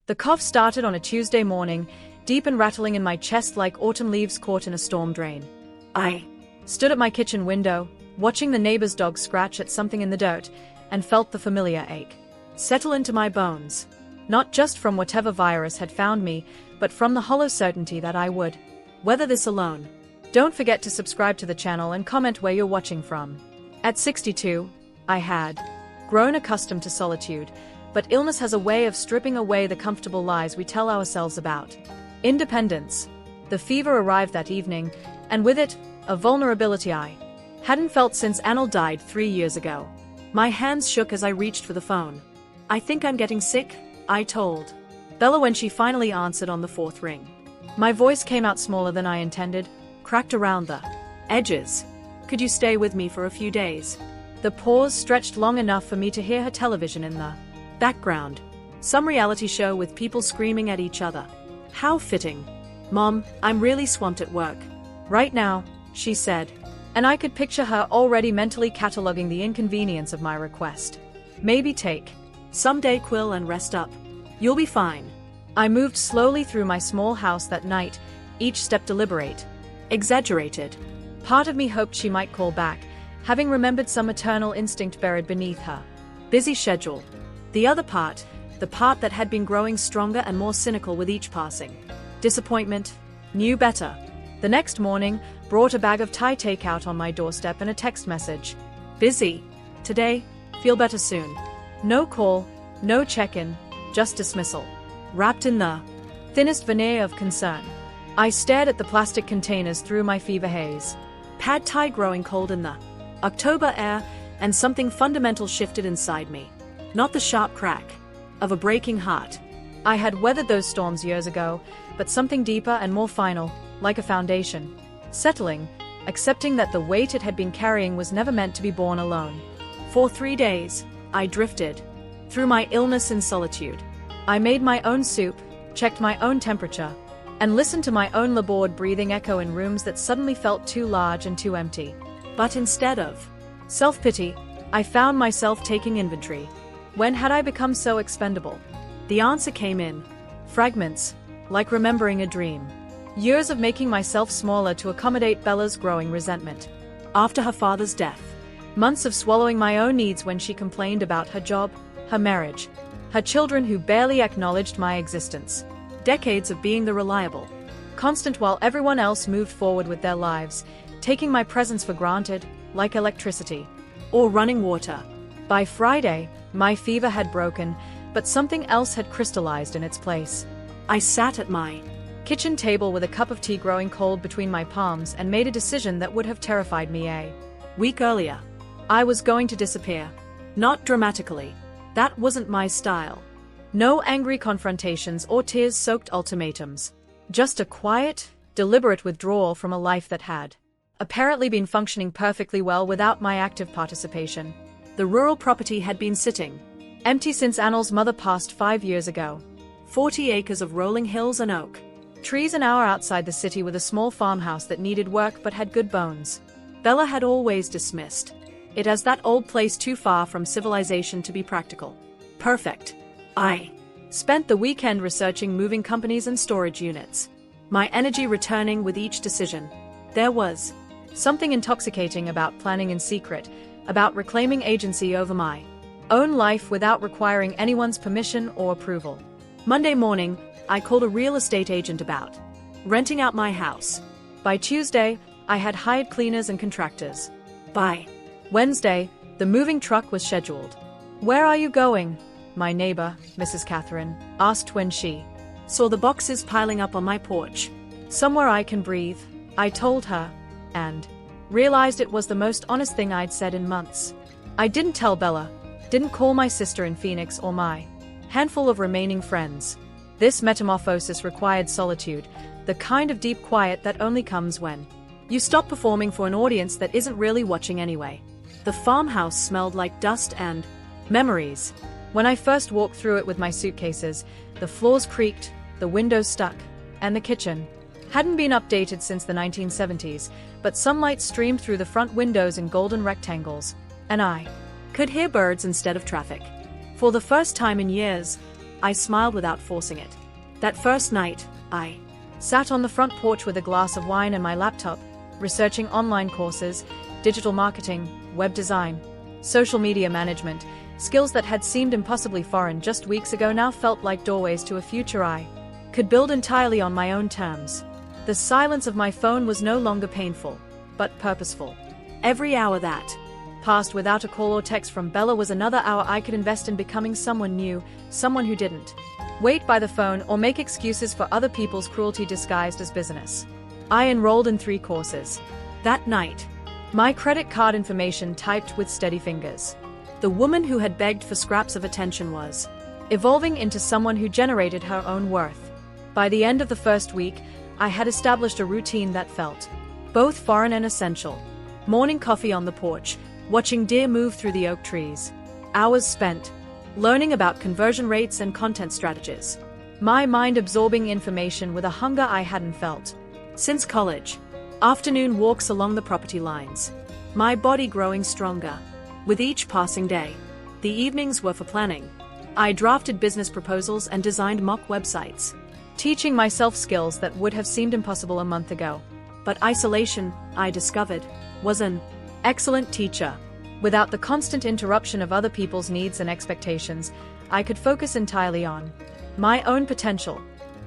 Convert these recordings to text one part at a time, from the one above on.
The cough started on a Tuesday morning, deep and rattling in my chest like autumn leaves caught in a storm drain. I stood at my kitchen window, watching the neighbor's dog scratch at something in the dirt, and felt the familiar ache settle into my bones. Not just from whatever virus had found me, but from the hollow certainty that I would weather this alone. Don't forget to subscribe to the channel and comment where you're watching from. At 62, I had grown accustomed to solitude, but illness has a way of stripping away the comfortable lies we tell ourselves about independence. The fever arrived that evening, and with it, a vulnerability I hadn't felt since Anil died 3 years ago. My hands shook as I reached for the phone. "I think I'm getting sick," I told Bella when she finally answered on the fourth ring. My voice came out smaller than I intended, cracked around the edges. "Could you stay with me for a few days?" The pause stretched long enough for me to hear her television in the background. Some reality show with people screaming at each other. How fitting. "Mom, I'm really swamped at work right now," she said, and I could picture her already mentally cataloging the inconvenience of my request. "Maybe take some day quill and rest up. You'll be fine." I moved slowly through my small house that night, each step deliberate, exaggerated. Part of me hoped she might call back, having remembered some maternal instinct buried beneath her busy schedule. The other part, the part that had been growing stronger and more cynical with each passing disappointment, knew better. The next morning brought a bag of Thai takeout on my doorstep and a text message. "Busy today, feel better soon." No call, no check-in, just dismissal, wrapped in the thinnest veneer of concern. I stared at the plastic containers through my fever haze. Pad Thai growing cold in the October air, and something fundamental shifted inside me. Not the sharp crack of a breaking heart. I had weathered those storms years ago, but something deeper and more final, like a foundation. Settling, accepting that the weight it had been carrying was never meant to be borne alone. For 3 days, I drifted through my illness in solitude. I made my own soup, checked my own temperature, and listened to my own labored breathing echo in rooms that suddenly felt too large and too empty. But instead of self-pity, I found myself taking inventory. When had I become so expendable? The answer came in fragments, like remembering a dream. Years of making myself smaller to accommodate Bella's growing resentment after her father's death. Months of swallowing my own needs when she complained about her job, her marriage, her children who barely acknowledged my existence. Decades of being the reliable constant while everyone else moved forward with their lives, taking my presence for granted, like electricity or running water. By Friday, my fever had broken, but something else had crystallized in its place. I sat at my kitchen table with a cup of tea growing cold between my palms and made a decision that would have terrified me a week earlier. I was going to disappear. Not dramatically. That wasn't my style. No angry confrontations or tears-soaked ultimatums. Just a quiet, deliberate withdrawal from a life that had apparently been functioning perfectly well without my active participation. The rural property had been sitting empty since Anil's mother passed 5 years ago. 40 acres of rolling hills and oak trees an hour outside the city with a small farmhouse that needed work but had good bones. Bella had always dismissed it as that old place too far from civilization to be practical. Perfect. I spent the weekend researching moving companies and storage units, my energy returning with each decision. There was something intoxicating about planning in secret, about reclaiming agency over my own life without requiring anyone's permission or approval. Monday morning, I called a real estate agent about renting out my house. By Tuesday, I had hired cleaners and contractors. By Wednesday, the moving truck was scheduled. "Where are you going?" my neighbor, Mrs. Catherine, asked when she saw the boxes piling up on my porch. "Somewhere I can breathe," I told her, and realized it was the most honest thing I'd said in months. I didn't tell Bella, didn't call my sister in Phoenix or my handful of remaining friends. This metamorphosis required solitude, the kind of deep quiet that only comes when you stop performing for an audience that isn't really watching anyway. The farmhouse smelled like dust and memories. When I first walked through it with my suitcases, the floors creaked, the windows stuck, and the kitchen hadn't been updated since the 1970s, but sunlight streamed through the front windows in golden rectangles, and I could hear birds instead of traffic. For the first time in years, I smiled without forcing it. That first night, I sat on the front porch with a glass of wine and my laptop, researching online courses, digital marketing, web design, social media management. Skills that had seemed impossibly foreign just weeks ago now felt like doorways to a future I could build entirely on my own terms. The silence of my phone was no longer painful, but purposeful. Every hour that passed without a call or text from Bella was another hour I could invest in becoming someone new, someone who didn't wait by the phone or make excuses for other people's cruelty disguised as business. I enrolled in 3 courses. That night, my credit card information typed with steady fingers. The woman who had begged for scraps of attention was evolving into someone who generated her own worth. By the end of the first week, I had established a routine that felt both foreign and essential. Morning coffee on the porch, watching deer move through the oak trees. Hours spent learning about conversion rates and content strategies. My mind absorbing information with a hunger I hadn't felt since college. Afternoon walks along the property lines. My body growing stronger with each passing day. The evenings were for planning. I drafted business proposals and designed mock websites, teaching myself skills that would have seemed impossible a month ago. But isolation, I discovered, was an excellent teacher. Without the constant interruption of other people's needs and expectations, I could focus entirely on my own potential.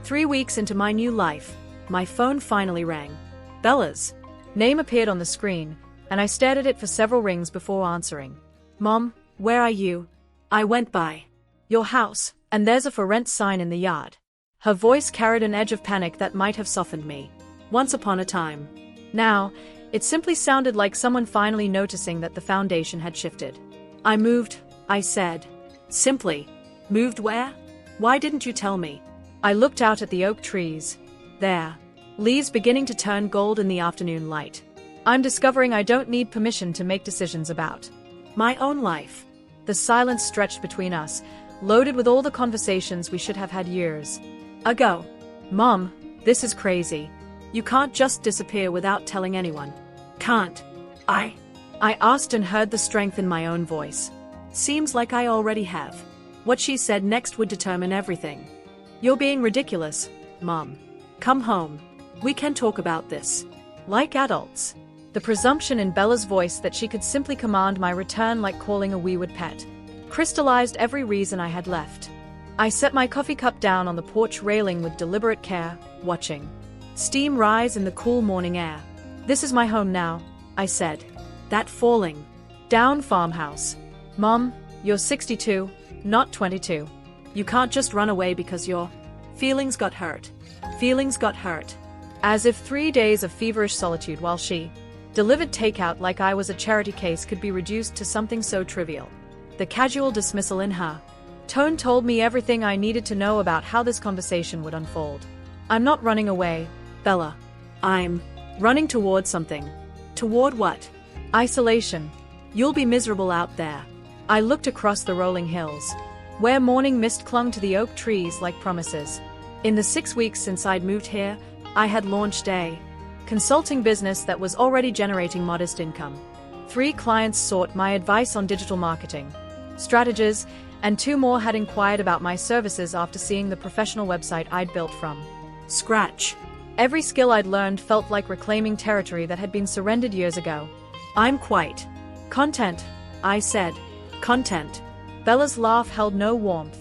3 weeks into my new life, my phone finally rang. Bella's name appeared on the screen, and I stared at it for several rings before answering. Mom, where are you? I went by your house, and there's a for rent sign in the yard. Her voice carried an edge of panic that might have softened me once upon a time. Now, it simply sounded like someone finally noticing that the foundation had shifted. I moved, I said. Simply. Moved where? Why didn't you tell me? I looked out at the oak trees. There. Leaves beginning to turn gold in the afternoon light. I'm discovering I don't need permission to make decisions about my own life. The silence stretched between us, loaded with all the conversations we should have had years ago. Mom, this is crazy. You can't just disappear without telling anyone. Can't I asked and heard the strength in my own voice. Seems like I already have. What she said next would determine everything. You're being ridiculous, Mom. Come home. We can talk about this. Like adults. The presumption in Bella's voice that she could simply command my return like calling a wayward pet crystallized every reason I had left. I set my coffee cup down on the porch railing with deliberate care, watching steam rise in the cool morning air. This is my home now, I said. That falling down farmhouse. Mom, you're 62, not 22. You can't just run away because your feelings got hurt. Feelings got hurt. As if 3 days of feverish solitude while she delivered takeout like I was a charity case could be reduced to something so trivial. The casual dismissal in her tone told me everything I needed to know about how this conversation would unfold. I'm not running away, Bella. I'm running toward something. Toward what? Isolation. You'll be miserable out there. I looked across the rolling hills, where morning mist clung to the oak trees like promises. In the 6 weeks since I'd moved here, I had launched a consulting business that was already generating modest income. 3 clients sought my advice on digital marketing strategies, and 2 more had inquired about my services after seeing the professional website I'd built from scratch. Every skill I'd learned felt like reclaiming territory that had been surrendered years ago. I'm quite content, I said. Content. Bella's laugh held no warmth.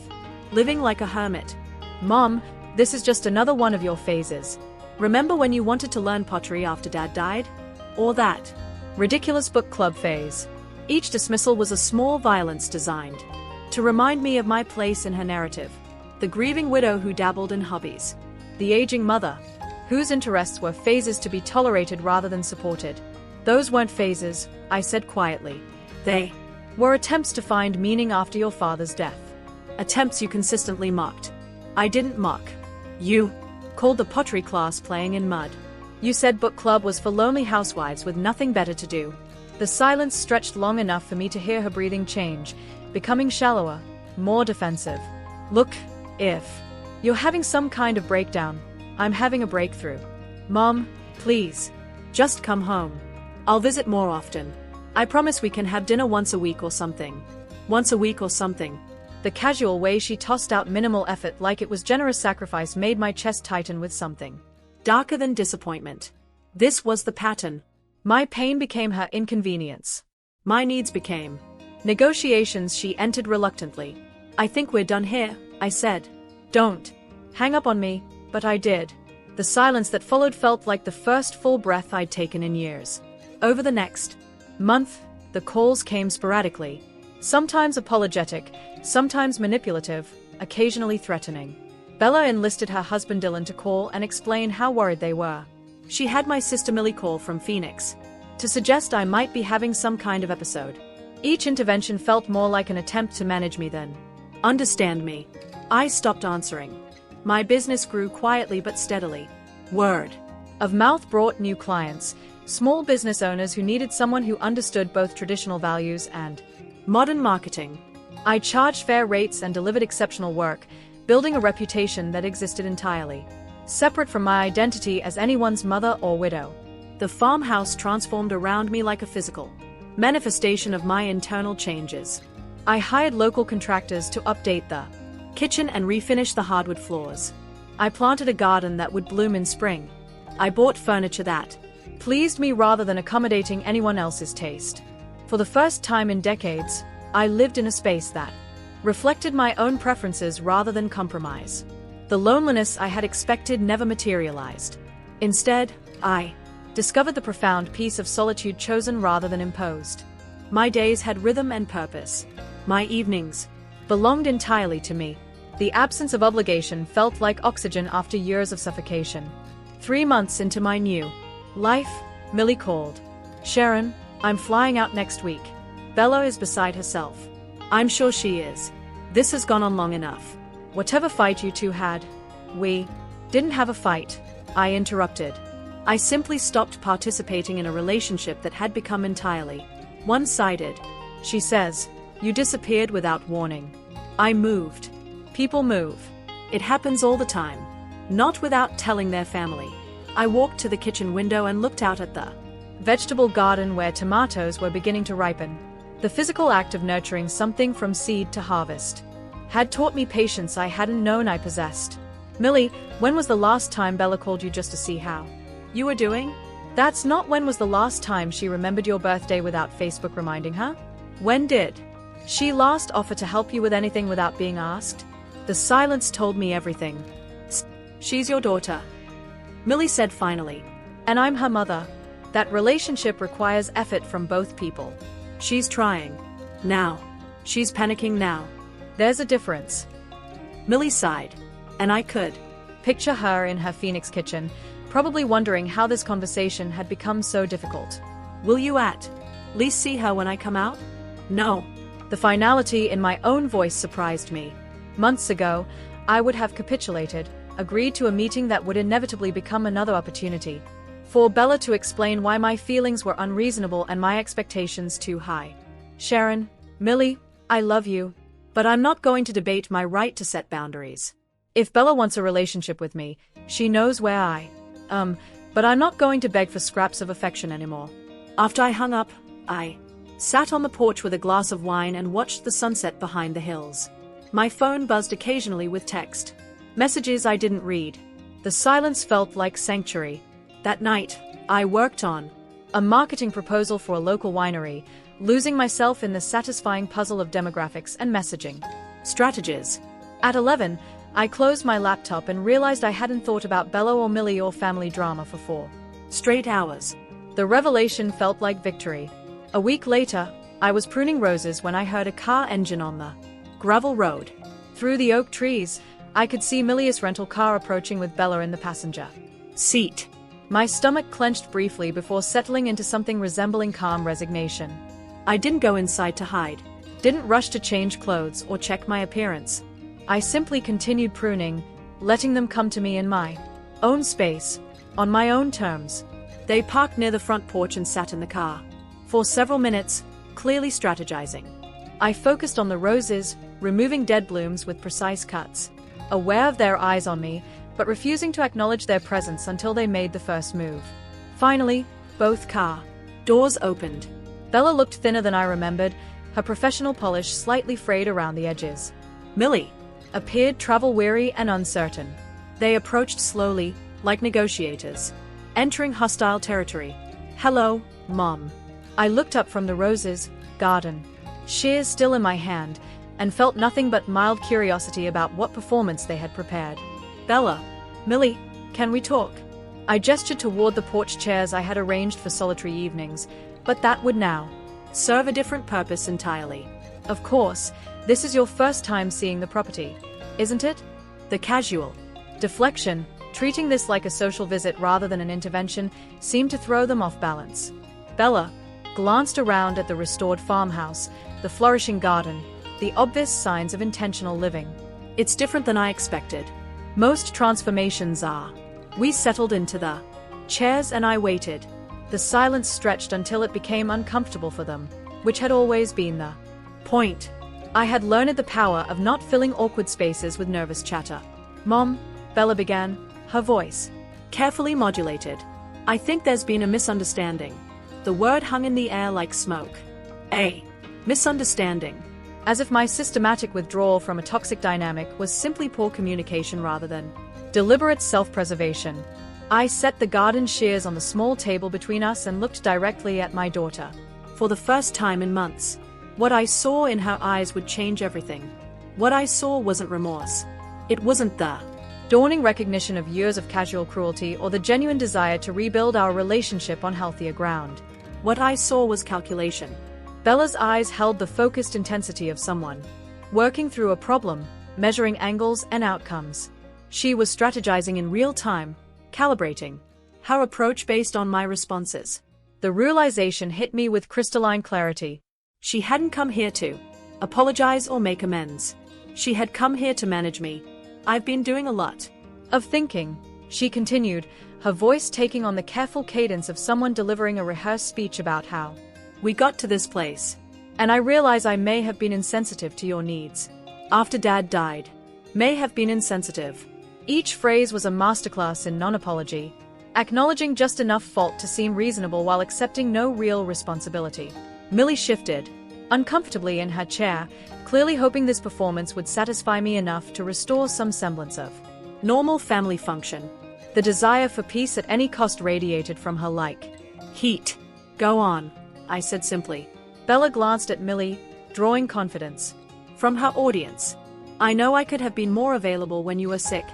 Living like a hermit. Mom, this is just another one of your phases. Remember when you wanted to learn pottery after Dad died? Or that ridiculous book club phase. Each dismissal was a small violence designed to remind me of my place in her narrative. The grieving widow who dabbled in hobbies. The aging mother, whose interests were phases to be tolerated rather than supported. Those weren't phases, I said quietly. They were attempts to find meaning after your father's death. Attempts you consistently mocked. I didn't mock. You called the pottery class playing in mud. You said book club was for lonely housewives with nothing better to do. The silence stretched long enough for me to hear her breathing change, becoming shallower, more defensive. Look, if you're having some kind of breakdown, I'm having a breakthrough. Mom, please, just come home. I'll visit more often. I promise we can have dinner once a week or something. Once a week or something. The casual way she tossed out minimal effort like it was generous sacrifice made my chest tighten with something darker than disappointment. This was the pattern. My pain became her inconvenience. My needs became negotiations. She entered reluctantly. "I think we're done here," I said. "Don't hang up on me," but I did. The silence that followed felt like the first full breath I'd taken in years. Over the next month, the calls came sporadically. Sometimes apologetic, sometimes manipulative, occasionally threatening. Bella enlisted her husband Dylan to call and explain how worried they were. She had my sister Millie call from Phoenix to suggest I might be having some kind of episode. Each intervention felt more like an attempt to manage me than understand me. I stopped answering. My business grew quietly but steadily. Word of mouth brought new clients, small business owners who needed someone who understood both traditional values and modern marketing. I charged fair rates and delivered exceptional work, building a reputation that existed entirely separate from my identity as anyone's mother or widow. The farmhouse transformed around me like a physical manifestation of my internal changes. I hired local contractors to update the kitchen and refinish the hardwood floors. I planted a garden that would bloom in spring. I bought furniture that pleased me rather than accommodating anyone else's taste. For the first time in decades, I lived in a space that reflected my own preferences rather than compromise. The loneliness I had expected never materialized. Instead, I discovered the profound peace of solitude chosen rather than imposed. My days had rhythm and purpose. My evenings belonged entirely to me. The absence of obligation felt like oxygen after years of suffocation. 3 months into my new life, Millie called. "Sharon, I'm flying out next week." Bella is beside herself. "I'm sure she is. This has gone on long enough. Whatever fight you two had." "We didn't have a fight," I interrupted. "I simply stopped participating in a relationship that had become entirely one-sided." She says, "You disappeared without warning." I moved. People move. It happens all the time. Not without telling their family. I walked to the kitchen window and looked out at the vegetable garden where tomatoes were beginning to ripen. The physical act of nurturing something from seed to harvest had taught me patience I hadn't known I possessed. "Millie, when was the last time Bella called you just to see how you were doing?" "That's not when was the last time she remembered your birthday without Facebook reminding her. When did she last offer to help you with anything without being asked?" The silence told me everything. "She's your daughter," Millie said finally. "And I'm her mother. That relationship requires effort from both people. She's trying now. She's panicking now. There's a difference." Millie sighed, and I could picture her in her Phoenix kitchen, probably wondering how this conversation had become so difficult. "Will you at least see her when I come out?" "No." The finality in my own voice surprised me. Months ago, I would have capitulated, agreed to a meeting that would inevitably become another opportunity for Bella to explain why my feelings were unreasonable and my expectations too high. "Sharon, Millie, I love you, but I'm not going to debate my right to set boundaries. If Bella wants a relationship with me, she knows where but I'm not going to beg for scraps of affection anymore." After I hung up, I sat on the porch with a glass of wine and watched the sunset behind the hills. My phone buzzed occasionally with text messages I didn't read. The silence felt like sanctuary. That night, I worked on a marketing proposal for a local winery, losing myself in the satisfying puzzle of demographics and messaging strategies. At 11, I closed my laptop and realized I hadn't thought about Bella or Millie or family drama for 4 straight hours. The revelation felt like victory. A week later, I was pruning roses when I heard a car engine on the gravel road. Through the oak trees, I could see Millie's rental car approaching with Bella in the passenger seat. My stomach clenched briefly before settling into something resembling calm resignation. I didn't go inside to hide, didn't rush to change clothes or check my appearance. I simply continued pruning, letting them come to me in my own space, on my own terms. They parked near the front porch and sat in the car. For several minutes, clearly strategizing. I focused on the roses, removing dead blooms with precise cuts, aware of their eyes on me, but refusing to acknowledge their presence until they made the first move. Finally, both car doors opened. Bella looked thinner than I remembered, her professional polish slightly frayed around the edges. Millie appeared travel-weary and uncertain. They approached slowly, like negotiators, entering hostile territory. "Hello, Mom." I looked up from the roses garden, shears still in my hand, and felt nothing but mild curiosity about what performance they had prepared. "Bella, Millie, can we talk?" I gestured toward the porch chairs I had arranged for solitary evenings, but that would now serve a different purpose entirely. "Of course, this is your first time seeing the property, isn't it?" The casual deflection, treating this like a social visit rather than an intervention, seemed to throw them off balance. Bella glanced around at the restored farmhouse, the flourishing garden, the obvious signs of intentional living. "It's different than I expected. Most transformations are." We settled into the chairs and I waited. The silence stretched until it became uncomfortable for them, which had always been the point. I had learned the power of not filling awkward spaces with nervous chatter. "Mom," Bella began, her voice carefully modulated. "I think there's been a misunderstanding." The word hung in the air like smoke. "A misunderstanding." As if my systematic withdrawal from a toxic dynamic was simply poor communication rather than deliberate self-preservation. I set the garden shears on the small table between us and looked directly at my daughter. For the first time in months, what I saw in her eyes would change everything. What I saw wasn't remorse. It wasn't the dawning recognition of years of casual cruelty or the genuine desire to rebuild our relationship on healthier ground. What I saw was calculation. Bella's eyes held the focused intensity of someone working through a problem, measuring angles and outcomes. She was strategizing in real time, calibrating her approach based on my responses. The realization hit me with crystalline clarity. She hadn't come here to apologize or make amends. She had come here to manage me. "I've been doing a lot of thinking," she continued, her voice taking on the careful cadence of someone delivering a rehearsed speech about how we got to this place. "And I realize I may have been insensitive to your needs. After Dad died. May have been insensitive." Each phrase was a masterclass in non-apology, acknowledging just enough fault to seem reasonable while accepting no real responsibility. Millie shifted uncomfortably in her chair, clearly hoping this performance would satisfy me enough to restore some semblance of normal family function. The desire for peace at any cost radiated from her like heat. "Go on," I said simply. Bella glanced at Millie, drawing confidence from her audience. "I know I could have been more available when you were sick.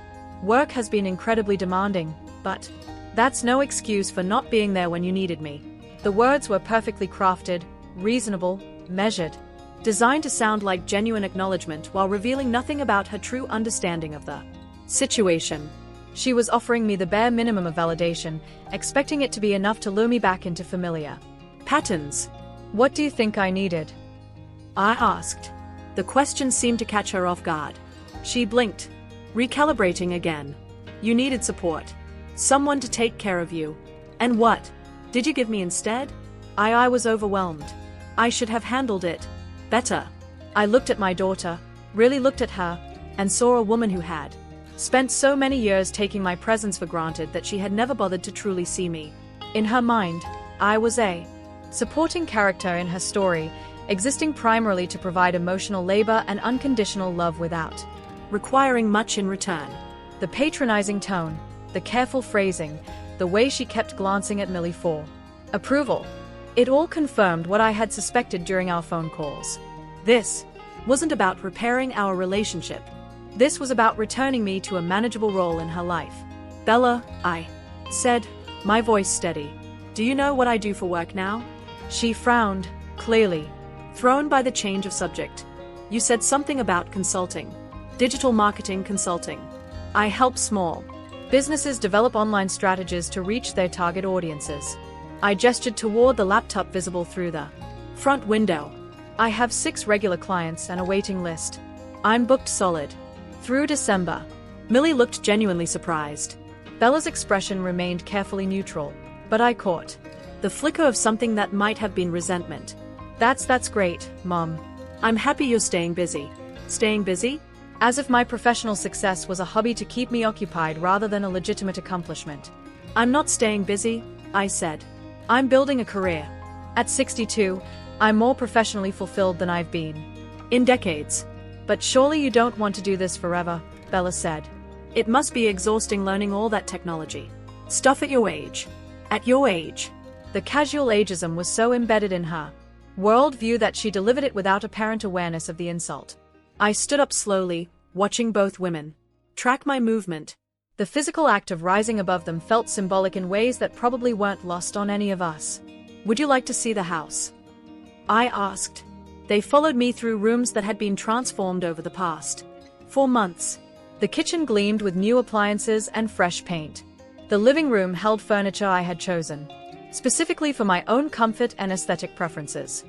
Work has been incredibly demanding, but that's no excuse for not being there when you needed me." The words were perfectly crafted, reasonable, measured, designed to sound like genuine acknowledgement while revealing nothing about her true understanding of the situation. She was offering me the bare minimum of validation, expecting it to be enough to lure me back into familiar patterns. "What do you think I needed?" I asked. The question seemed to catch her off guard. She blinked, recalibrating again. "You needed support. Someone to take care of you. And what did you give me instead?" I was overwhelmed. I should have handled it better. I looked at my daughter, really looked at her, and saw a woman who had spent so many years taking my presence for granted that she had never bothered to truly see me. In her mind, I was a supporting character in her story, existing primarily to provide emotional labor and unconditional love without requiring much in return. The patronizing tone, the careful phrasing, the way she kept glancing at Millie for approval. It all confirmed what I had suspected during our phone calls. This wasn't about repairing our relationship. This was about returning me to a manageable role in her life. "Bella," I said, my voice steady, "do you know what I do for work now?" She frowned, clearly thrown by the change of subject. "You said something about consulting. Digital marketing consulting." I help small businesses develop online strategies to reach their target audiences. I gestured toward the laptop visible through the front window. "I have 6 regular clients and a waiting list. I'm booked solid through December." Millie looked genuinely surprised. Bella's expression remained carefully neutral, but I caught the flicker of something that might have been resentment. That's great, Mom. I'm happy you're staying busy." "Staying busy?" As if my professional success was a hobby to keep me occupied rather than a legitimate accomplishment. "I'm not staying busy," I said. "I'm building a career. At 62, I'm more professionally fulfilled than I've been in decades." But surely you don't want to do this forever, Bella said. It must be exhausting learning all that technology. Stuff at your age. At your age. The casual ageism was so embedded in her worldview that she delivered it without apparent awareness of the insult. I stood up slowly, watching both women track my movement. The physical act of rising above them felt symbolic in ways that probably weren't lost on any of us. Would you like to see the house? I asked. They followed me through rooms that had been transformed over the past 4 months. The kitchen gleamed with new appliances and fresh paint. The living room held furniture I had chosen specifically for my own comfort and aesthetic preferences.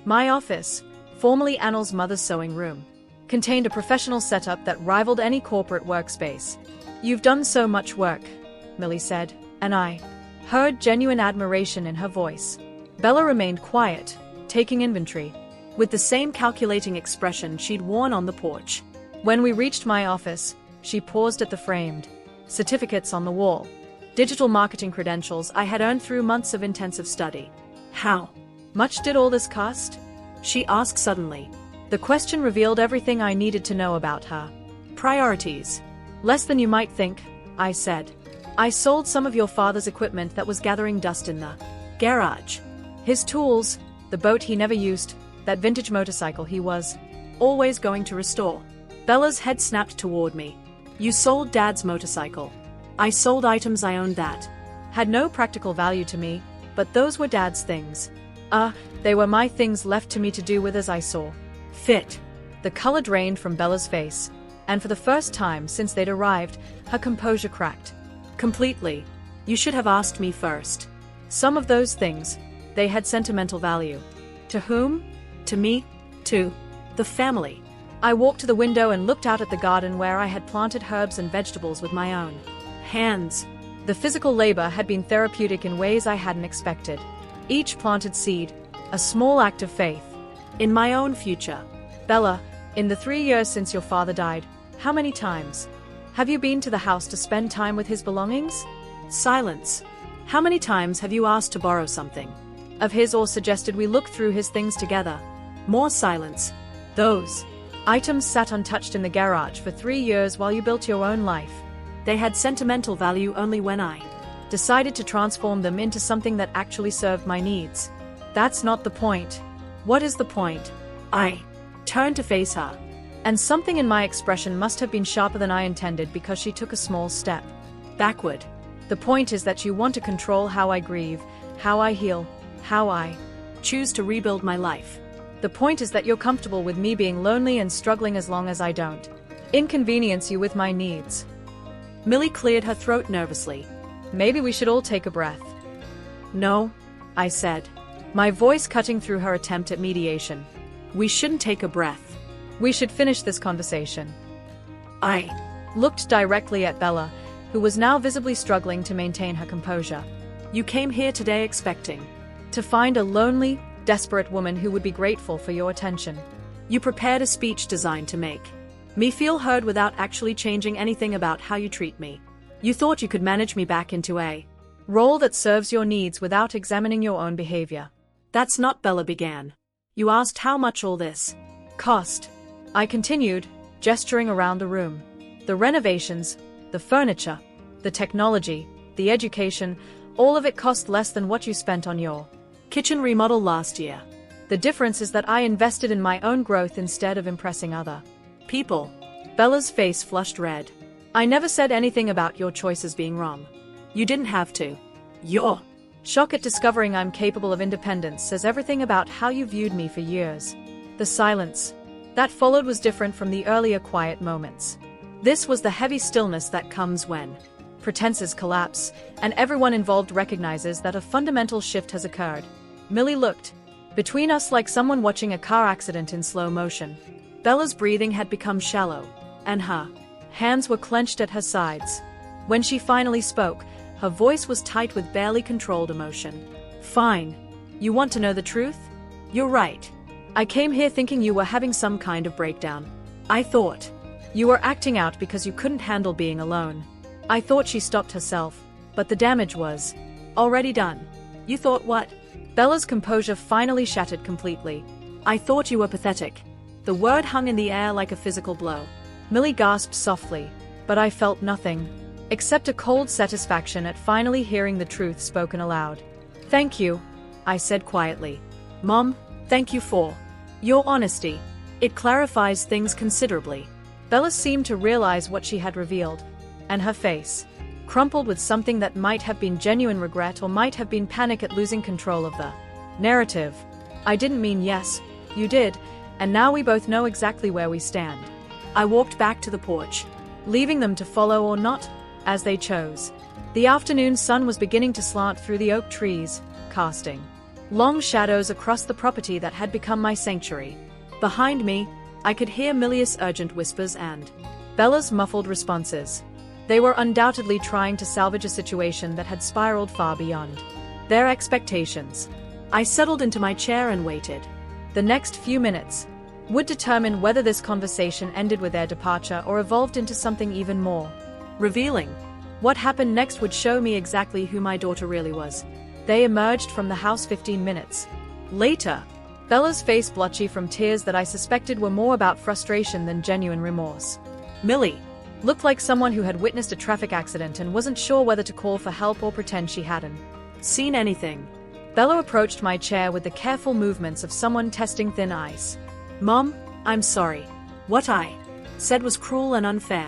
My office, formerly Annel's mother's sewing room, contained a professional setup that rivaled any corporate workspace. "You've done so much work," Millie said, and I heard genuine admiration in her voice. Bella remained quiet, taking inventory, with the same calculating expression she'd worn on the porch. When we reached my office, she paused at the framed certificates on the wall. Digital marketing credentials I had earned through months of intensive study. "How much did all this cost?" she asked suddenly. The question revealed everything I needed to know about her. "Priorities. Less than you might think," I said. "I sold some of your father's equipment that was gathering dust in the garage. His tools, the boat he never used, that vintage motorcycle he was always going to restore." Bella's head snapped toward me. "You sold Dad's motorcycle." "I sold items I owned that had no practical value to me, but those were Dad's things. They were my things left to me to do with as I saw fit." The color drained from Bella's face, and for the first time since they'd arrived, her composure cracked. "Completely. You should have asked me first." "Some of those things, they had sentimental value." "To whom?" "To me. To the family." I walked to the window and looked out at the garden where I had planted herbs and vegetables with my own hands. The physical labor had been therapeutic in ways I hadn't expected. Each planted seed, a small act of faith in my own future. "Bella, in the 3 years since your father died, how many times have you been to the house to spend time with his belongings?" Silence. "How many times have you asked to borrow something of his or suggested we look through his things together?" More silence. "Those items sat untouched in the garage for 3 years while you built your own life. They had sentimental value only when I decided to transform them into something that actually served my needs." "That's not the point." "What is the point?" I turned to face her, and something in my expression must have been sharper than I intended because she took a small step backward. "The point is that you want to control how I grieve, how I heal, how I choose to rebuild my life. The point is that you're comfortable with me being lonely and struggling as long as I don't inconvenience you with my needs." Millie cleared her throat nervously. "Maybe we should all take a breath." "No," I said, my voice cutting through her attempt at mediation. "We shouldn't take a breath. We should finish this conversation." I looked directly at Bella, who was now visibly struggling to maintain her composure. "You came here today expecting to find a lonely, desperate woman who would be grateful for your attention. You prepared a speech designed to make me feel heard without actually changing anything about how you treat me. You thought you could manage me back into a role that serves your needs without examining your own behavior." "That's not," Bella began. "You asked how much all this cost," I continued, gesturing around the room. "The renovations, the furniture, the technology, the education, all of it cost less than what you spent on your kitchen remodel last year. The difference is that I invested in my own growth instead of impressing other people." Bella's face flushed red. "I never said anything about your choices being wrong." "You didn't have to. Your shock at discovering I'm capable of independence says everything about how you viewed me for years." The silence that followed was different from the earlier quiet moments. This was the heavy stillness that comes when pretenses collapse, and everyone involved recognizes that a fundamental shift has occurred. Millie looked between us like someone watching a car accident in slow motion. Bella's breathing had become shallow, and her hands were clenched at her sides. When she finally spoke, her voice was tight with barely controlled emotion. "Fine. You want to know the truth? You're right. I came here thinking you were having some kind of breakdown. I thought you were acting out because you couldn't handle being alone." I thought she stopped herself, but the damage was already done. "You thought what?" Bella's composure finally shattered completely. "I thought you were pathetic. The word hung in the air like a physical blow. Millie gasped softly, but I felt nothing, except a cold satisfaction at finally hearing the truth spoken aloud. "Thank you," I said quietly. "Mom, thank you for your honesty. It clarifies things considerably." Bella seemed to realize what she had revealed, and her face crumpled with something that might have been genuine regret or might have been panic at losing control of the narrative. "I didn't mean yes, you did, and now we both know exactly where we stand." I walked back to the porch, leaving them to follow or not, as they chose. The afternoon sun was beginning to slant through the oak trees, casting long shadows across the property that had become my sanctuary. Behind me, I could hear Milius' urgent whispers and Bella's muffled responses. They were undoubtedly trying to salvage a situation that had spiraled far beyond their expectations. I settled into my chair and waited. The next few minutes would determine whether this conversation ended with their departure or evolved into something even more revealing. What happened next would show me exactly who my daughter really was. They emerged from the house 15 minutes later, Bella's face blotchy from tears that I suspected were more about frustration than genuine remorse. Millie looked like someone who had witnessed a traffic accident and wasn't sure whether to call for help or pretend she hadn't seen anything. Bella approached my chair with the careful movements of someone testing thin ice. "Mom, I'm sorry. What I said was cruel and unfair.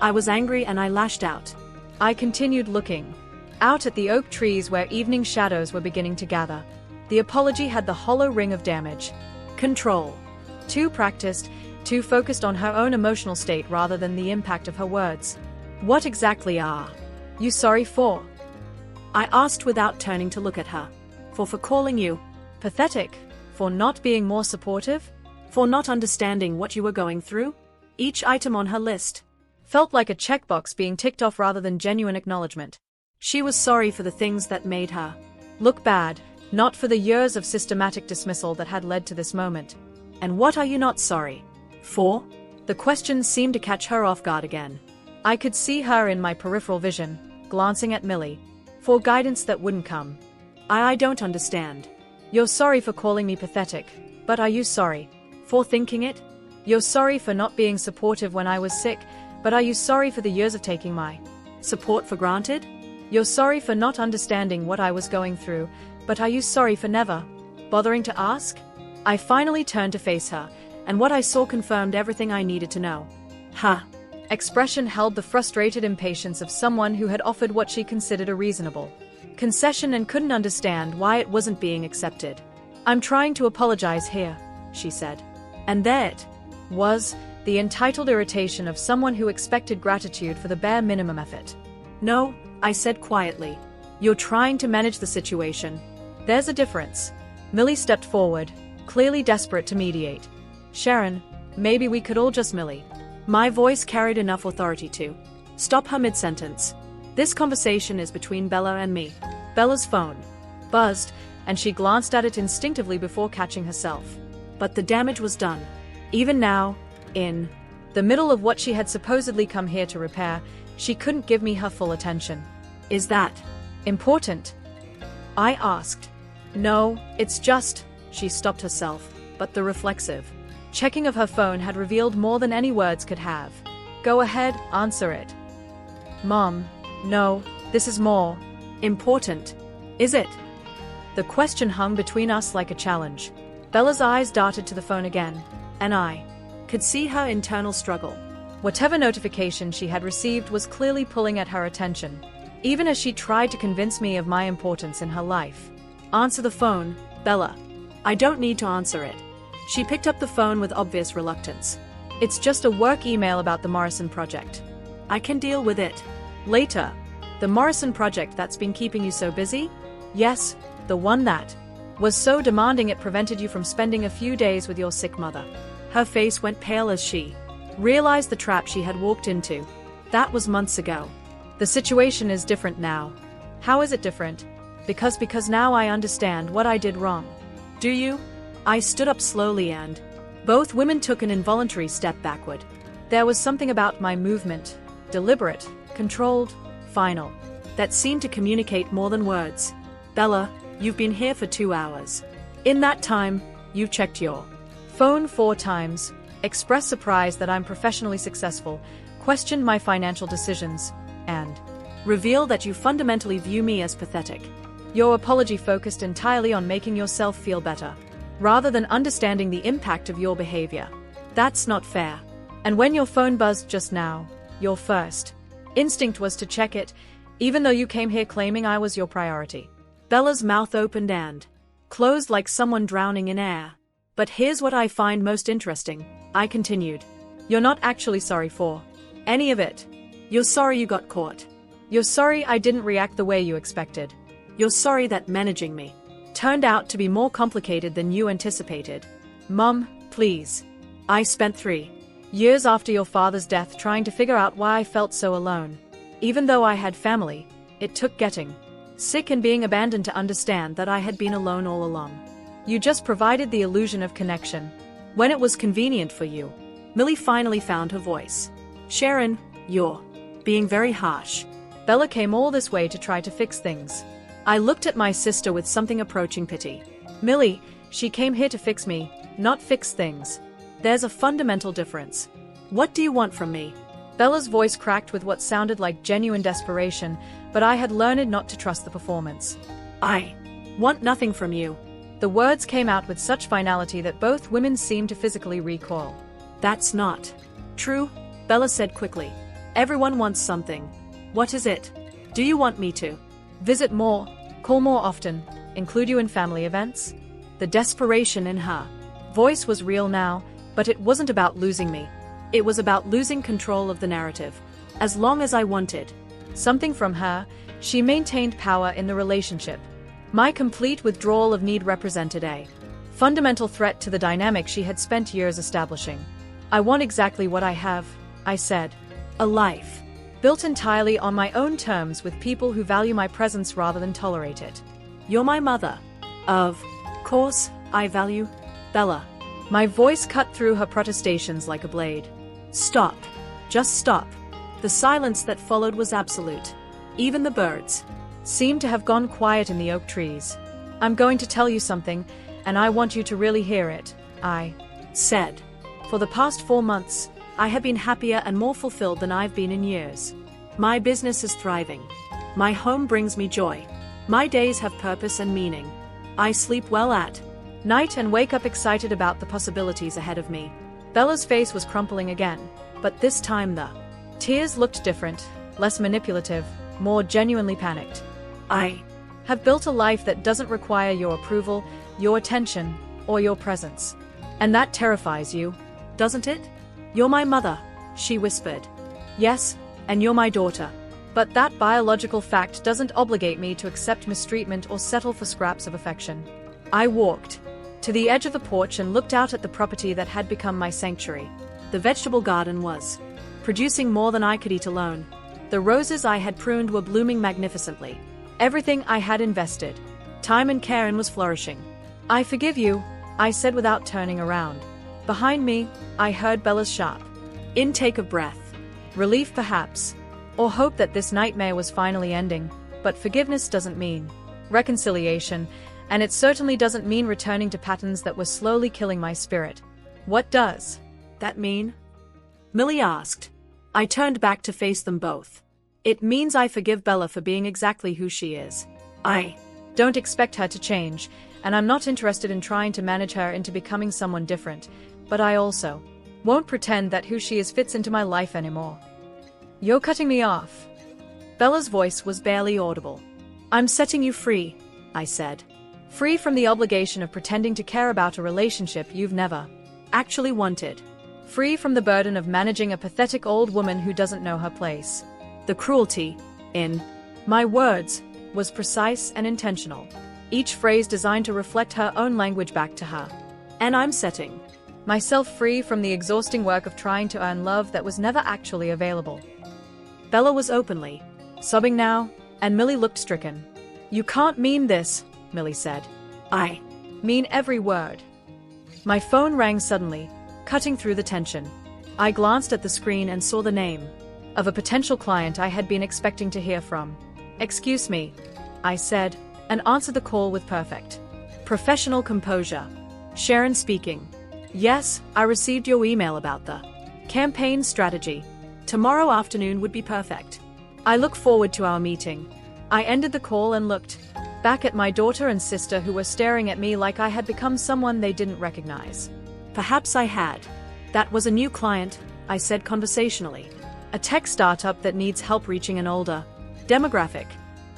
I was angry and I lashed out." I continued looking out at the oak trees where evening shadows were beginning to gather. The apology had the hollow ring of damage control. Too practiced, too focused on her own emotional state rather than the impact of her words. "What exactly are you sorry for?" I asked without turning to look at her. For calling you pathetic? For not being more supportive? For not understanding what you were going through?" Each item on her list felt like a checkbox being ticked off rather than genuine acknowledgement. She was sorry for the things that made her look bad, not for the years of systematic dismissal that had led to this moment. "And what are you not sorry for?" The question seemed to catch her off guard again. I could see her in my peripheral vision, glancing at Millie, for guidance that wouldn't come. I don't understand. "You're sorry for calling me pathetic, but are you sorry for thinking it? You're sorry for not being supportive when I was sick, but are you sorry for the years of taking my support for granted? You're sorry for not understanding what I was going through, but are you sorry for never bothering to ask?" I finally turned to face her, and what I saw confirmed everything I needed to know. Her expression held the frustrated impatience of someone who had offered what she considered a reasonable concession and couldn't understand why it wasn't being accepted. "I'm trying to apologize here," she said. And there it was, the entitled irritation of someone who expected gratitude for the bare minimum effort. "No," I said quietly. "You're trying to manage the situation. There's a difference." Millie stepped forward, clearly desperate to mediate. "Sharon, maybe we could all just..." Millie. My voice carried enough authority to stop her mid-sentence. "This conversation is between Bella and me." Bella's phone buzzed, and she glanced at it instinctively before catching herself. But the damage was done. Even now, in the middle of what she had supposedly come here to repair, she couldn't give me her full attention. "Is that important?" I asked. "No, it's just..." She stopped herself, but the reflexive checking of her phone had revealed more than any words could have. "Go ahead, answer it." "Mom, no, this is more important. Is it?" The question hung between us like a challenge. Bella's eyes darted to the phone again, and I could see her internal struggle. Whatever notification she had received was clearly pulling at her attention, even as she tried to convince me of my importance in her life. "Answer the phone, Bella." "I don't need to answer it." She picked up the phone with obvious reluctance. "It's just a work email about the Morrison project. I can deal with it later." "The Morrison project that's been keeping you so busy?" "Yes, the one that was so demanding it prevented you from spending a few days with your sick mother." Her face went pale as she realized the trap she had walked into. That was months ago. "The situation is different now." "How is it different?" Because now I understand what I did wrong." "Do you?" I stood up slowly and both women took an involuntary step backward. There was something about my movement, deliberate, controlled, final, that seemed to communicate more than words. "Bella, you've been here for 2 hours. In that time, you've checked your phone 4 times, express surprise that I'm professionally successful, questioned my financial decisions, and reveal that you fundamentally view me as pathetic. your apology focused entirely on making yourself feel better, rather than understanding the impact of your behavior. That's not fair. And when your phone buzzed just now, your first instinct was to check it, even though you came here claiming I was your priority. Bella's mouth opened and closed like someone drowning in air. But here's what I find most interesting, I continued. You're not actually sorry for any of it. You're sorry you got caught. You're sorry I didn't react the way you expected. You're sorry that managing me turned out to be more complicated than you anticipated. Mum, please. I spent 3 years after your father's death trying to figure out why I felt so alone. Even though I had family, it took getting sick and being abandoned to understand that I had been alone all along. You just provided the illusion of connection when it was convenient for you. Millie finally found her voice. Sharon, you're being very harsh. Bella came all this way to try to fix things. I looked at my sister with something approaching pity. Millie, she came here to fix me, not fix things. There's a fundamental difference. What do you want from me? Bella's voice cracked with what sounded like genuine desperation, but I had learned not to trust the performance. I want nothing from you. The words came out with such finality that both women seemed to physically recoil. That's not true, Bella said quickly. Everyone wants something. What is it? Do you want me to visit more, call more often, include you in family events? The desperation in her voice was real now, but it wasn't about losing me. It was about losing control of the narrative. As long as I wanted something from her, she maintained power in the relationship. My complete withdrawal of need represented a fundamental threat to the dynamic she had spent years establishing. I want exactly what I have, I said. A life built entirely on my own terms with people who value my presence rather than tolerate it. You're my mother. Of course, I value Bella. My voice cut through her protestations like a blade. Stop. Just stop. The silence that followed was absolute. Even the birds seemed to have gone quiet in the oak trees. I'm going to tell you something, and I want you to really hear it, I said. For the past 4 months, I have been happier and more fulfilled than I've been in years. My business is thriving. My home brings me joy. My days have purpose and meaning. I sleep well at night and wake up excited about the possibilities ahead of me. Bella's face was crumpling again, but this time the tears looked different, less manipulative, more genuinely panicked. I have built a life that doesn't require your approval, your attention, or your presence. And that terrifies you, doesn't it? You're my mother, she whispered. Yes, and you're my daughter. But that biological fact doesn't obligate me to accept mistreatment or settle for scraps of affection. I walked to the edge of the porch and looked out at the property that had become my sanctuary. The vegetable garden was producing more than I could eat alone. The roses I had pruned were blooming magnificently. Everything I had invested, time and care in, was flourishing. I forgive you, I said without turning around. Behind me, I heard Bella's sharp intake of breath. Relief perhaps, or hope that this nightmare was finally ending. But forgiveness doesn't mean reconciliation, and it certainly doesn't mean returning to patterns that were slowly killing my spirit. What does that mean? Millie asked. I turned back to face them both. It means I forgive Bella for being exactly who she is. I don't expect her to change, and I'm not interested in trying to manage her into becoming someone different, but I also won't pretend that who she is fits into my life anymore. You're cutting me off. Bella's voice was barely audible. I'm setting you free, I said. Free from the obligation of pretending to care about a relationship you've never actually wanted. Free from the burden of managing a pathetic old woman who doesn't know her place. The cruelty in my words was precise and intentional, each phrase designed to reflect her own language back to her. And I'm setting myself free from the exhausting work of trying to earn love that was never actually available. Bella was openly sobbing now, and Millie looked stricken. You can't mean this, Millie said. I mean every word. My phone rang suddenly, cutting through the tension. I glanced at the screen and saw the name of a potential client I had been expecting to hear from. Excuse me, I said, and answered the call with perfect professional composure. Sharon speaking. Yes, I received your email about the campaign strategy. Tomorrow afternoon would be perfect. I look forward to our meeting. I ended the call and looked back at my daughter and sister who were staring at me like I had become someone they didn't recognize. Perhaps I had. That was a new client, I said conversationally. A tech startup that needs help reaching an older demographic.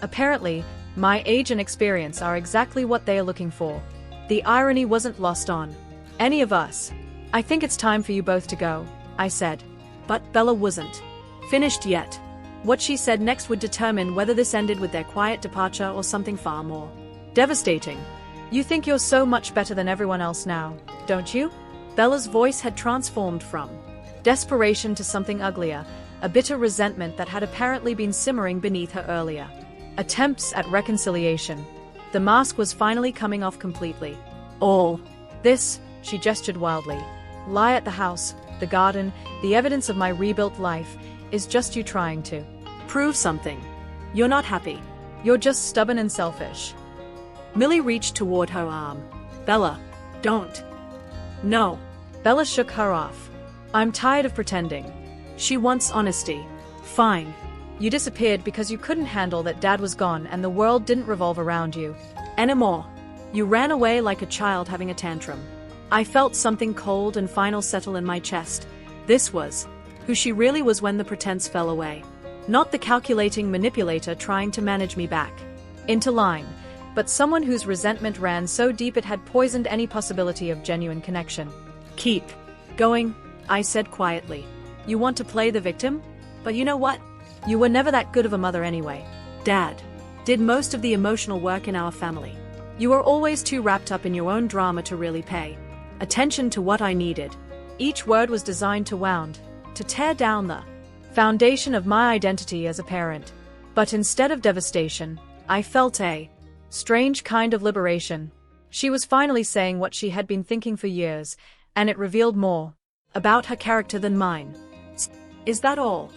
Apparently, my age and experience are exactly what they are looking for. The irony wasn't lost on any of us. I think it's time for you both to go, I said. But Bella wasn't finished yet. What she said next would determine whether this ended with their quiet departure or something far more devastating. You think you're so much better than everyone else now, don't you? Bella's voice had transformed from desperation to something uglier, a bitter resentment that had apparently been simmering beneath her earlier attempts at reconciliation. The mask was finally coming off completely. All this, she gestured wildly, lie at the house, the garden, the evidence of my rebuilt life, is just you trying to prove something. You're not happy. You're just stubborn and selfish. Millie reached toward her arm. Bella, don't. No. Bella shook her off. I'm tired of pretending. She wants honesty. Fine. You disappeared because you couldn't handle that Dad was gone and the world didn't revolve around you anymore. You ran away like a child having a tantrum. I felt something cold and final settle in my chest. This was who she really was when the pretense fell away. Not the calculating manipulator trying to manage me back into line, but someone whose resentment ran so deep it had poisoned any possibility of genuine connection. Keep going, I said quietly. You want to play the victim? But you know what? You were never that good of a mother anyway. Dad did most of the emotional work in our family. You were always too wrapped up in your own drama to really pay attention to what I needed. Each word was designed to tear down the foundation of my identity as a parent. But instead of devastation, I felt a strange kind of liberation. She was finally saying what she had been thinking for years, and it revealed more about her character than mine. Is that all?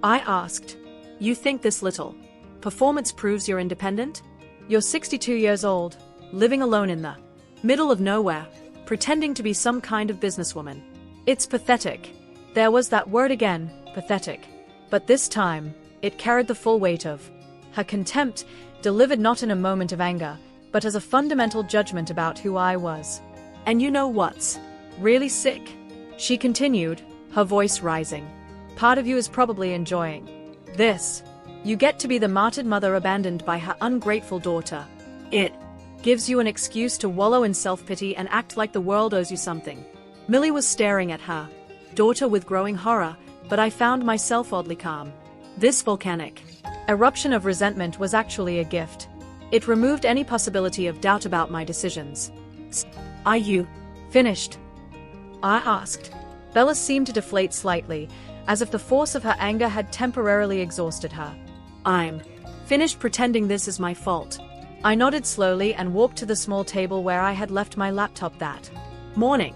I asked. You think this little performance proves you're independent? You're 62 years old, living alone in the middle of nowhere, pretending to be some kind of businesswoman. It's pathetic. There was that word again, pathetic. But this time, it carried the full weight of her contempt, delivered not in a moment of anger, but as a fundamental judgment about who I was. And you know what's really sick? She continued, her voice rising. Part of you is probably enjoying this. You get to be the martyred mother abandoned by her ungrateful daughter. It gives you an excuse to wallow in self-pity and act like the world owes you something. Millie was staring at her daughter with growing horror, but I found myself oddly calm. This volcanic eruption of resentment was actually a gift. It removed any possibility of doubt about my decisions. Are you finished? I asked. Bella seemed to deflate slightly, as if the force of her anger had temporarily exhausted her. I'm finished pretending this is my fault. I nodded slowly and walked to the small table where I had left my laptop that morning.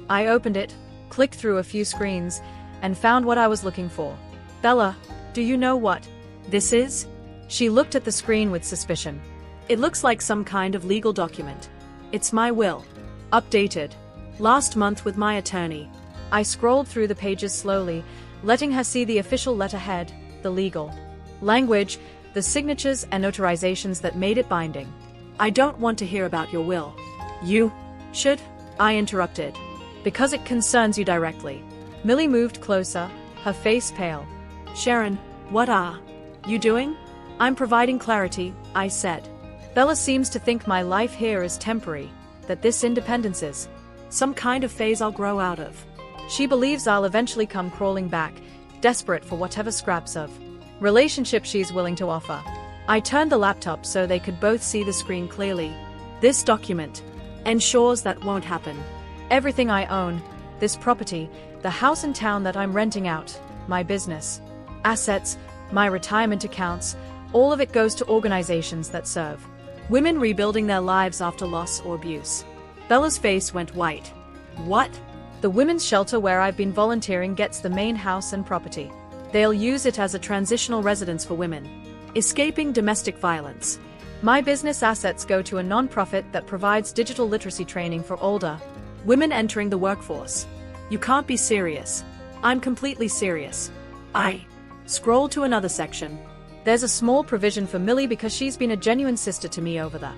I opened it, clicked through a few screens, and found what I was looking for. Bella, do you know what this is? She looked at the screen with suspicion. It looks like some kind of legal document. It's my will. Updated last month with my attorney. I scrolled through the pages slowly, letting her see the official letterhead, the legal language, the signatures and notarizations that made it binding. I don't want to hear about your will. You should, I interrupted. Because it concerns you directly. Millie moved closer, her face pale. Sharon, what are you doing? I'm providing clarity, I said. Bella seems to think my life here is temporary, that this independence is some kind of phase I'll grow out of. She believes I'll eventually come crawling back, desperate for whatever scraps of relationship she's willing to offer. I turned the laptop so they could both see the screen clearly. This document ensures that won't happen. Everything I own, this property, the house in town that I'm renting out, my business, assets, my retirement accounts, all of it goes to organizations that serve women rebuilding their lives after loss or abuse. Bella's face went white. What? The women's shelter where I've been volunteering gets the main house and property. They'll use it as a transitional residence for women escaping domestic violence. My business assets go to a non-profit that provides digital literacy training for older Women entering the workforce. You can't be serious. I'm completely serious. I scroll to another section. There's a small provision for Millie because she's been a genuine sister to me over the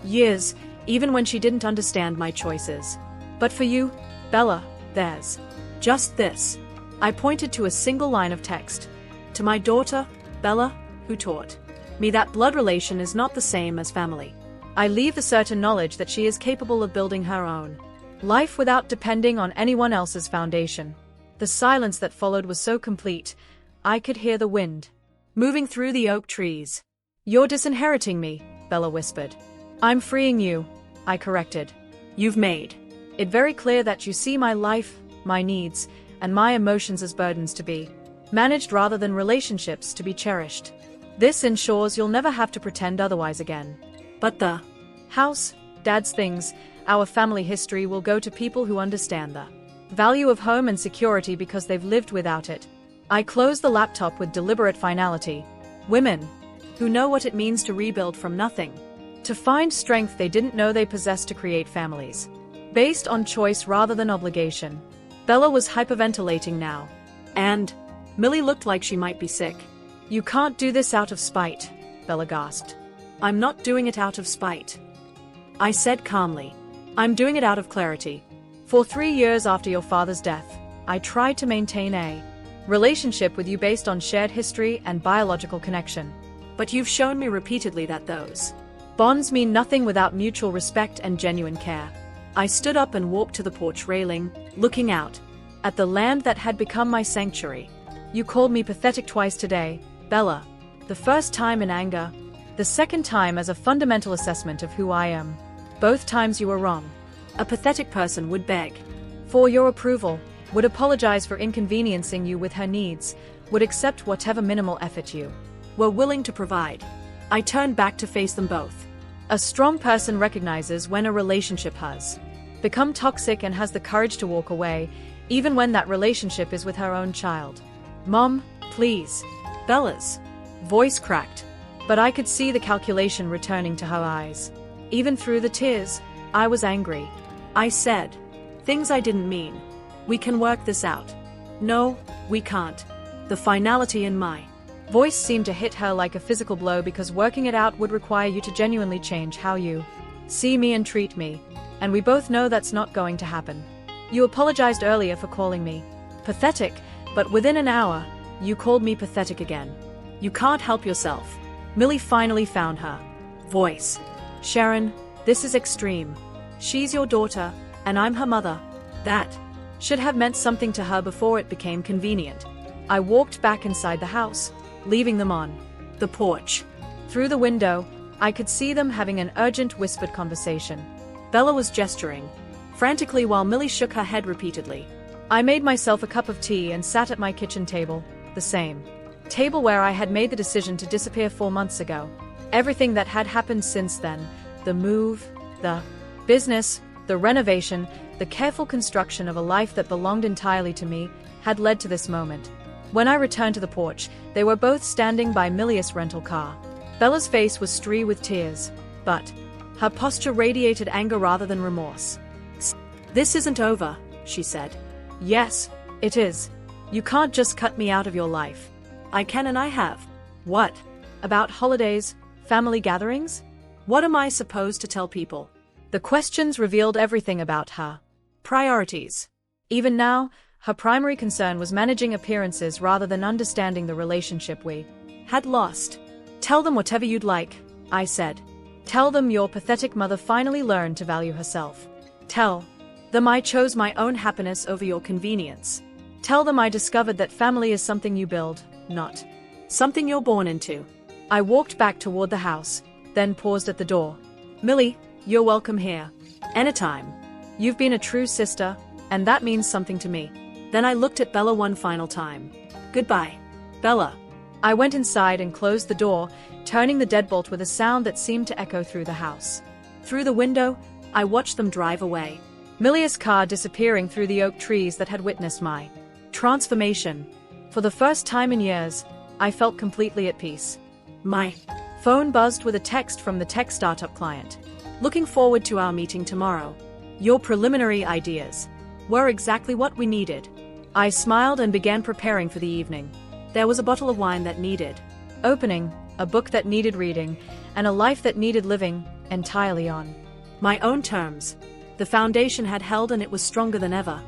years, even when she didn't understand my choices. But for you, Bella, there's just this. I pointed to a single line of text. To my daughter, Bella, who taught me that blood relation is not the same as family. I leave the certain knowledge that she is capable of building her own life without depending on anyone else's foundation. The silence that followed was so complete, I could hear the wind moving through the oak trees. You're disinheriting me, Bella whispered. I'm freeing you, I corrected. You've made it very clear that you see my life, my needs, and my emotions as burdens to be managed rather than relationships to be cherished. This ensures you'll never have to pretend otherwise again. But the house, Dad's things, our family history will go to people who understand the value of home and security because they've lived without it. I closed the laptop with deliberate finality. Women who know what it means to rebuild from nothing, to find strength they didn't know they possessed to create families based on choice rather than obligation. Bella was hyperventilating now. And Millie looked like she might be sick. You can't do this out of spite, Bella gasped. I'm not doing it out of spite, I said calmly. I'm doing it out of clarity. For 3 years after your father's death, I tried to maintain a relationship with you based on shared history and biological connection. But you've shown me repeatedly that those bonds mean nothing without mutual respect and genuine care. I stood up and walked to the porch railing, looking out at the land that had become my sanctuary. You called me pathetic twice today, Bella. The first time in anger, the second time as a fundamental assessment of who I am. Both times you were wrong. A pathetic person would beg for your approval, would apologize for inconveniencing you with her needs, would accept whatever minimal effort you were willing to provide. I turned back to face them both. A strong person recognizes when a relationship has become toxic and has the courage to walk away, even when that relationship is with her own child. Mom, please. Bella's voice cracked, but I could see the calculation returning to her eyes. Even through the tears, I was angry. I said things I didn't mean. We can work this out. No, we can't. The finality in my voice seemed to hit her like a physical blow because working it out would require you to genuinely change how you see me and treat me, and we both know that's not going to happen. You apologized earlier for calling me pathetic, but within an hour, you called me pathetic again. You can't help yourself. Millie finally found her voice. Sharon, this is extreme. She's your daughter, and I'm her mother. That should have meant something to her before it became convenient. I walked back inside the house, leaving them on the porch. Through the window, I could see them having an urgent whispered conversation. Bella was gesturing frantically while Millie shook her head repeatedly. I made myself a cup of tea and sat at my kitchen table, the same table where I had made the decision to disappear 4 months ago. Everything that had happened since then, the move, the business, the renovation, the careful construction of a life that belonged entirely to me, had led to this moment. When I returned to the porch, they were both standing by Milius' rental car. Bella's face was streaked with tears, but her posture radiated anger rather than remorse. This isn't over, she said. Yes, it is. You can't just cut me out of your life. I can and I have. What? About holidays, family gatherings? What am I supposed to tell people? The questions revealed everything about her priorities. Even now, her primary concern was managing appearances rather than understanding the relationship we had lost. Tell them whatever you'd like, I said. Tell them your pathetic mother finally learned to value herself. Tell them I chose my own happiness over your convenience. Tell them I discovered that family is something you build, not something you're born into. I walked back toward the house, then paused at the door. Millie, you're welcome here. Anytime. You've been a true sister, and that means something to me. Then I looked at Bella one final time. Goodbye, Bella. I went inside and closed the door, turning the deadbolt with a sound that seemed to echo through the house. Through the window, I watched them drive away. Milius' car disappearing through the oak trees that had witnessed my transformation. For the first time in years, I felt completely at peace. My phone buzzed with a text from the tech startup client. Looking forward to our meeting tomorrow. Your preliminary ideas were exactly what we needed. I smiled and began preparing for the evening. There was a bottle of wine that needed opening, a book that needed reading, and a life that needed living, entirely on my own terms. The foundation had held and it was stronger than ever.